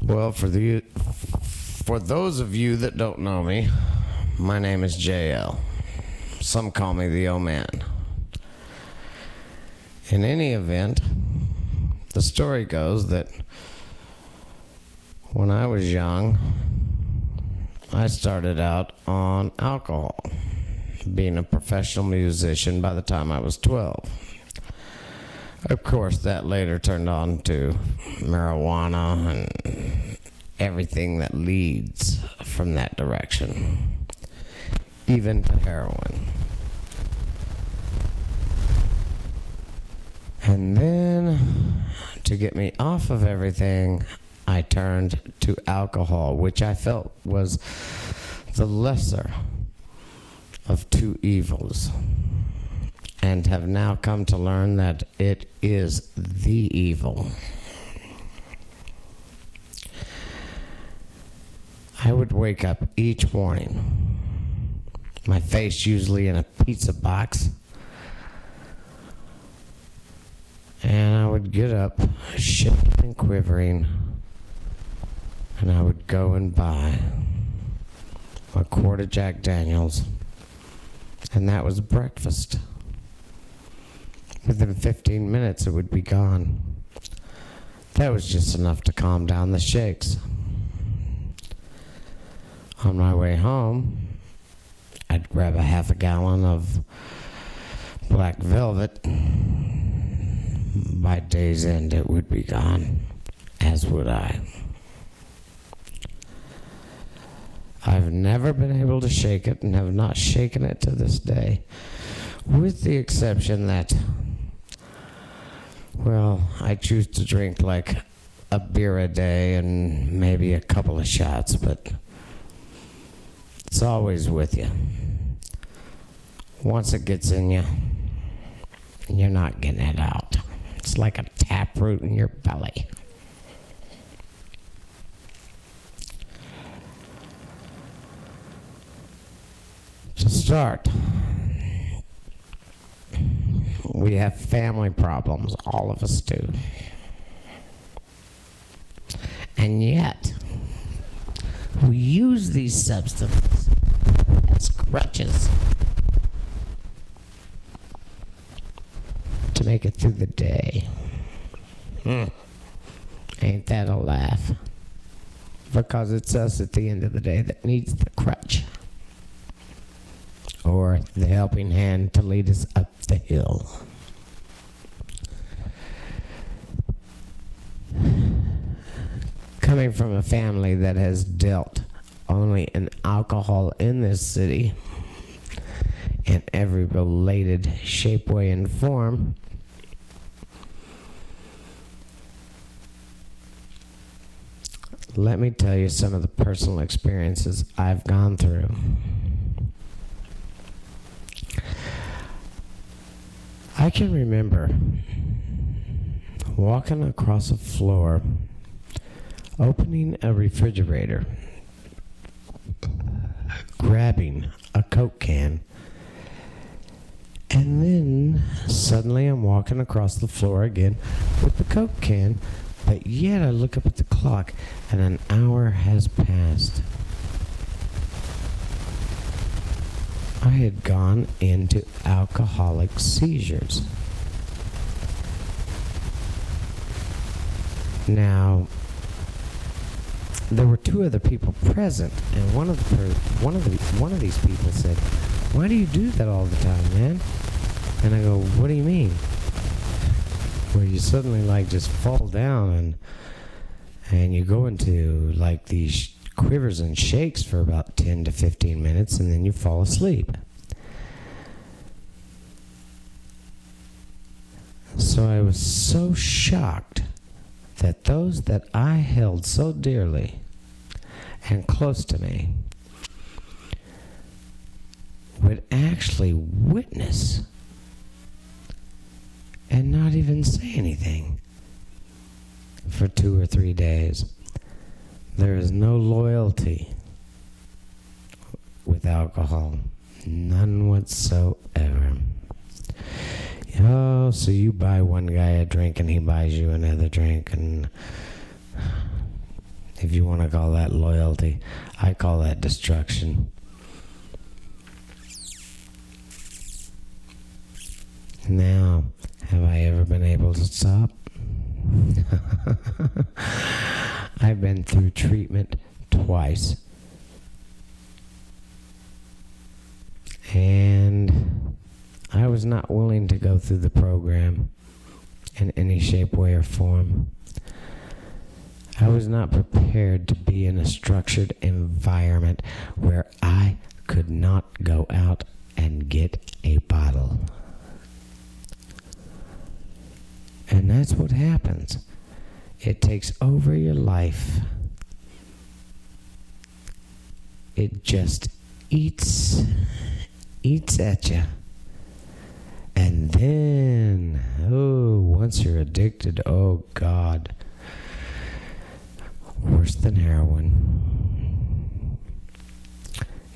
Well, for those of you that don't know me, my name is JL. Some call me the old man. In any event, the story goes that when I was young, I started out on alcohol, being a professional musician by the time I was 12. Of course, that later turned on to marijuana and everything that leads from that direction, even to heroin. And then, to get me off of everything, I turned to alcohol, which I felt was the lesser of two evils, and have now come to learn that it is the evil. I would wake up each morning, my face usually in a pizza box, and I would get up, shaking and quivering, and I would go and buy a quart of Jack Daniels, and that was breakfast. Within 15 minutes, it would be gone. That was just enough to calm down the shakes. On my way home, I'd grab a half a gallon of Black Velvet. By day's end, it would be gone, as would I. I've never been able to shake it and have not shaken it to this day, with the exception that, well, I choose to drink like a beer a day and maybe a couple of shots, but it's always with you. Once it gets in you, you're not getting it out. It's like a taproot in your belly. To start, we have family problems, all of us do. And yet, we use these substances as crutches to make it through the day. Ain't that a laugh? Because it's us at the end of the day that needs the crutch, or the helping hand to lead us up the hill. Coming from a family that has dealt only in alcohol in this city, in every related shape, way, and form, let me tell you some of the personal experiences I've gone through. I can remember walking across a floor, opening a refrigerator, grabbing a Coke can, and then suddenly I'm walking across the floor again with the Coke can, but yet I look up at the clock and an hour has passed. I had gone into alcoholic seizures. Now, there were two other people present, and one of these people said, "Why do you do that all the time, man?" And I go, "What do you mean?" Where you suddenly like just fall down and you go into like these quivers and shakes for about 10 to 15 minutes, and then you fall asleep. So I was so shocked that those that I held so dearly and close to me would actually witness and not even say anything for 2 or 3 days. There is no loyalty with alcohol. None whatsoever. Oh, so you buy one guy a drink and he buys you another drink, and if you want to call that loyalty. I call that destruction. Now, have I ever been able to stop? I've been through treatment twice. And I was not willing to go through the program in any shape, way, or form. I was not prepared to be in a structured environment where I could not go out and get a bottle. And that's what happens. It takes over your life. It just eats at you. And then, once you're addicted, oh God, worse than heroin.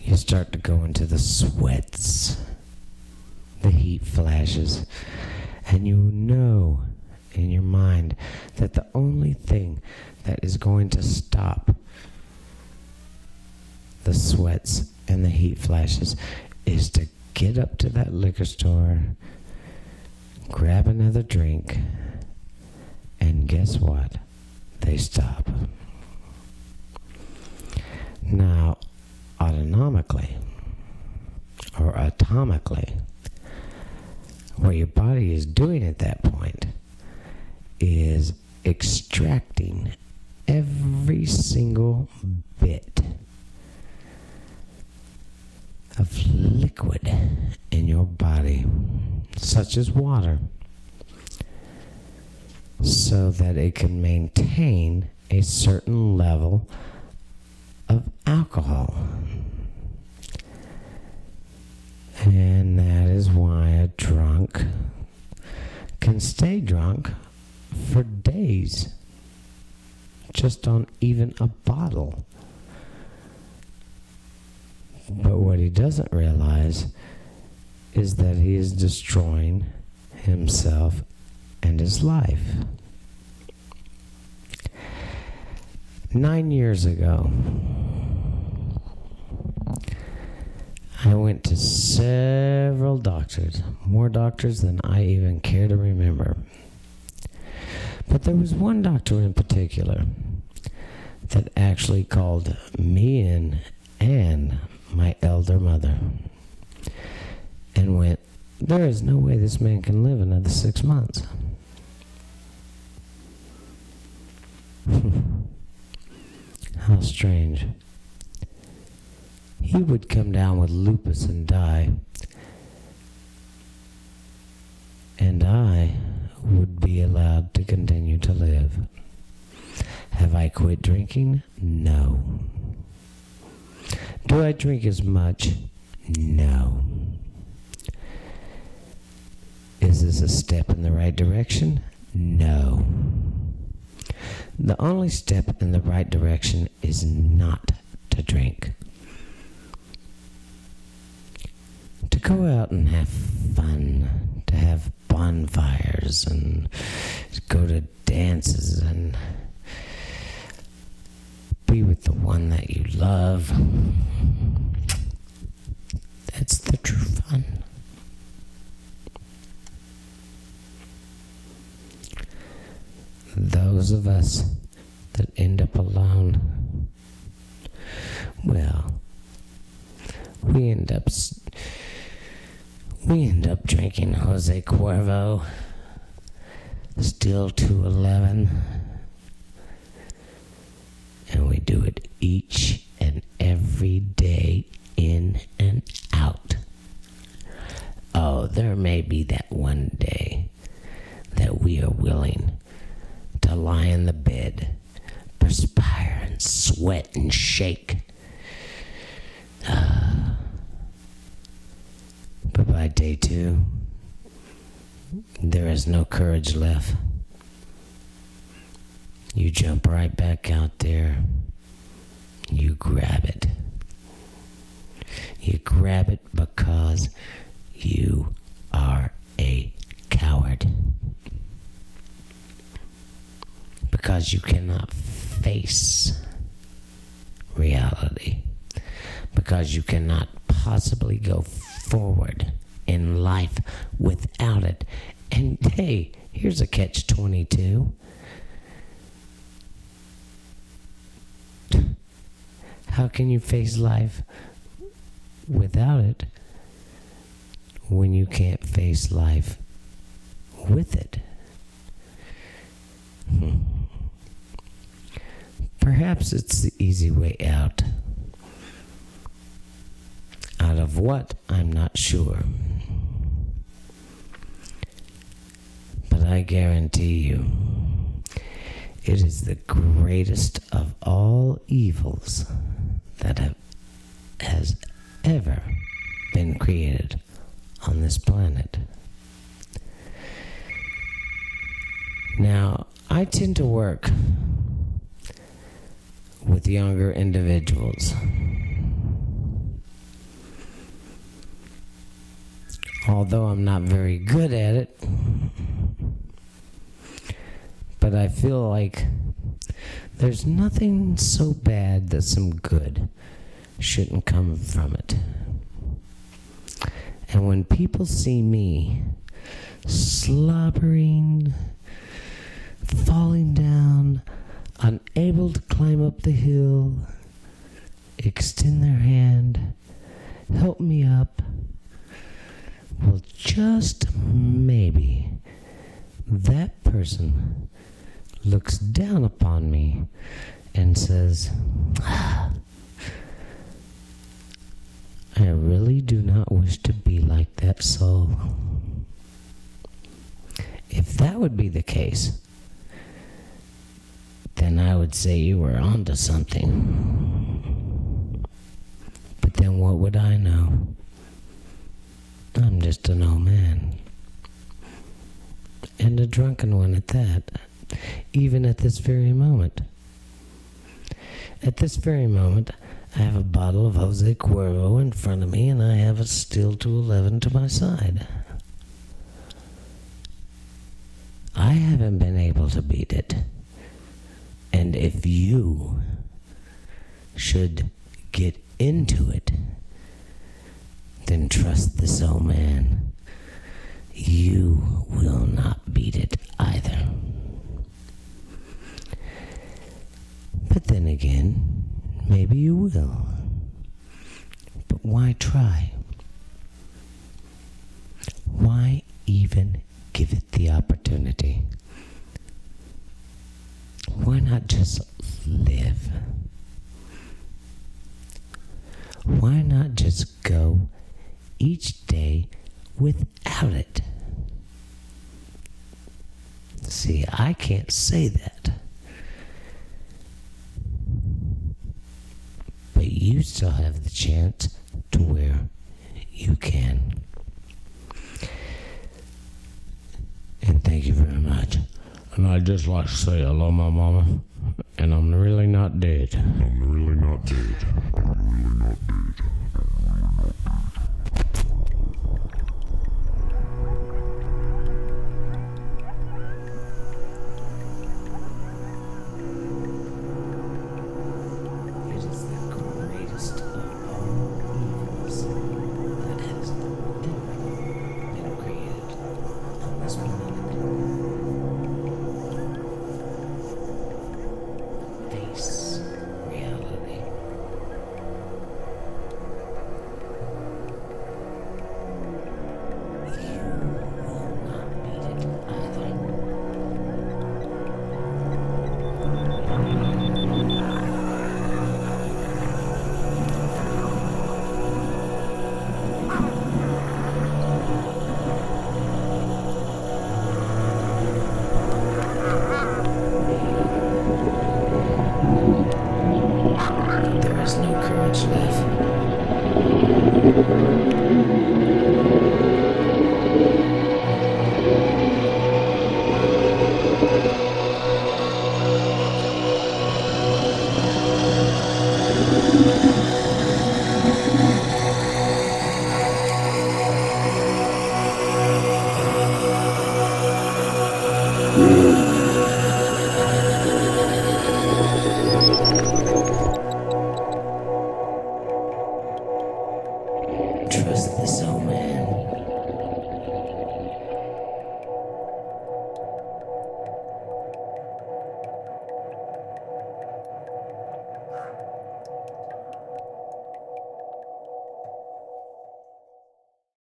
You start to go into the sweats, the heat flashes, and you know in your mind that the only thing that is going to stop the sweats and the heat flashes is to get up to that liquor store, grab another drink, and guess what? They stop. Now, autonomically, or atomically, what your body is doing at that point is extracting every single bit of liquid in your body, such as water, so that it can maintain a certain level of alcohol. And that is why a drunk can stay drunk for days just on even a bottle. But what he doesn't realize is that he is destroying himself and his life. 9 years ago, I went to several doctors, more doctors than I even care to remember. But there was one doctor in particular that actually called me in and my elder mother and went, "There is no way this man can live another 6 months." How strange. He would come down with lupus and die, and I would be allowed to continue to live. Have I quit drinking? No. Do I drink as much? No. Is this a step in the right direction? No. The only step in the right direction is not to drink. To go out and have fun, to have bonfires and go to dances and be with the one that you love. That's the true fun. Those of us that end up alone, well, we end up drinking Jose Cuervo, Still 211, and we do it each and every day, in and out. Oh, there may be that one day that we are willing to lie in the bed, perspire and sweat and shake. But by day 2, there is no courage left. You jump right back out there. You grab it. You grab it because you are a coward. Because you cannot face reality, because you cannot possibly go forward in life without it. And hey, here's a catch-22. How can you face life without it when you can't face life with it? Perhaps it's the easy way out. Out of what? I'm not sure. But I guarantee you, it is the greatest of all evils that has ever been created on this planet. Now, I tend to work with younger individuals. Although I'm not very good at it, but I feel like there's nothing so bad that some good shouldn't come from it. And when people see me slobbering, falling down, unable to climb up the hill, extend their hand, help me up, well, just maybe that person looks down upon me and says, I really do not wish to be like that soul. If that would be the case, then I would say you were onto something. But then what would I know? I'm just an old man. And a drunken one at that. Even at this very moment. At this very moment, I have a bottle of Jose Cuervo in front of me, and I have a Steel 211 to my side. I haven't been able to beat it. And if you should get into it, then trust this old man. You will not beat it either. But then again, maybe you will. But why try? Why even give it the opportunity? Why not just live? Why not just go each day without it? See, I can't say that. But you still have the chance to where you can. And thank you very much. And I'd just like to say hello, my mama. And I'm really not dead. I'm really not dead. I'm really not dead. There is no courage left.